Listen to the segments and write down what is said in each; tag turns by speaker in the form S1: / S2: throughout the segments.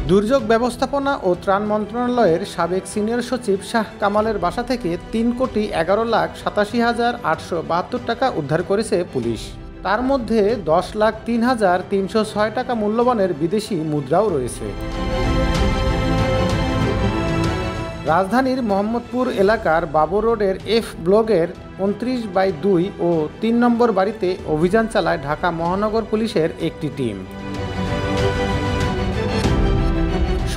S1: দুর্যোগ ব্যবস্থাপনা ও ত্রাণ মন্ত্রণালয়ের সাবেক সিনিয়র সচিব শাহ কামালের বাসা থেকে 3,11,87,872 টাকা উদ্ধার করেছে পুলিশ। তার মধ্যে 10,03,306 টাকা মূল্যমানের বিদেশি মুদ্রাও রয়েছে। রাজধানীর মোহাম্মদপুর এলাকার বাবর রোডের এফ ব্লকের 29/2 ও 3 নম্বর বাড়িতে অভিযান চালায় ঢাকা মহানগর পুলিশের একটি টিম।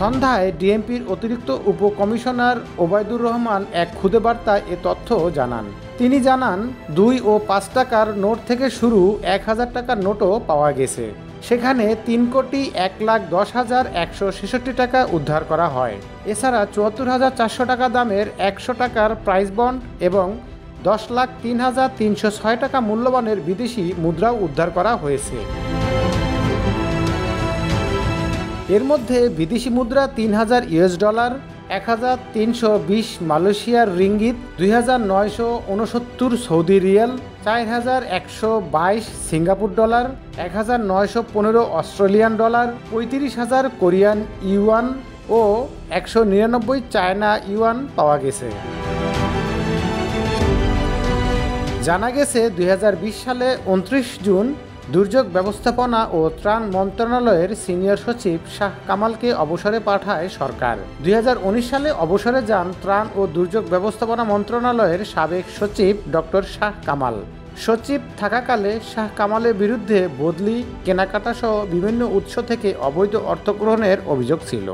S1: সন্ধ্যায় ডিএমপির অতিরিক্ত উপকমিশনার ওবায়দুর রহমান এক খুদে বার্তায় এ তথ্য জানান। তিনি জানান, 2 ও 5 টাকার নোট থেকে শুরু 1000 টাকার নোটও পাওয়া গেছে। সেখানে 3,10,166 টাকা উদ্ধার করা হয়। এছাড়া 74,400 টাকা দামের 100 টাকার প্রাইস বন্ড এবং 10,03,306 টাকা মূল্যমানের বিদেশি মুদ্রাও উদ্ধার করা হয়েছে। এর মধ্যে বিদেশি মুদ্রা $3,000, 1,320 মালয়েশিয়ার ringgit, 2,969 Saudi riyal, 4,122 Singapore dollar, 1,915 Australian dollar, 35,000 Korean yuan ও 199 চায়না ইউয়ান পাওয়া গেছে। জানা গেছে 2020 সালে 29 জুন দুর্যোগ ব্যবস্থাপনা ও ত্রাণ মন্ত্রণালয়ের সিনিয়র সচিব শাহ কামালকে অবসরে পাঠায় সরকার। 2019 সালে অবসরে যান ত্রাণ ও দুর্যোগ ব্যবস্থাপনা মন্ত্রণালয়ের সাবেক সচিব ডক্টর শাহ কামাল। সচিব থাকাকালে শাহ কামালের বিরুদ্ধে বদলি, কেনাকাটা সহ বিভিন্ন উৎস থেকে অবৈধ অর্থ গ্রহণের অভিযোগ ছিল।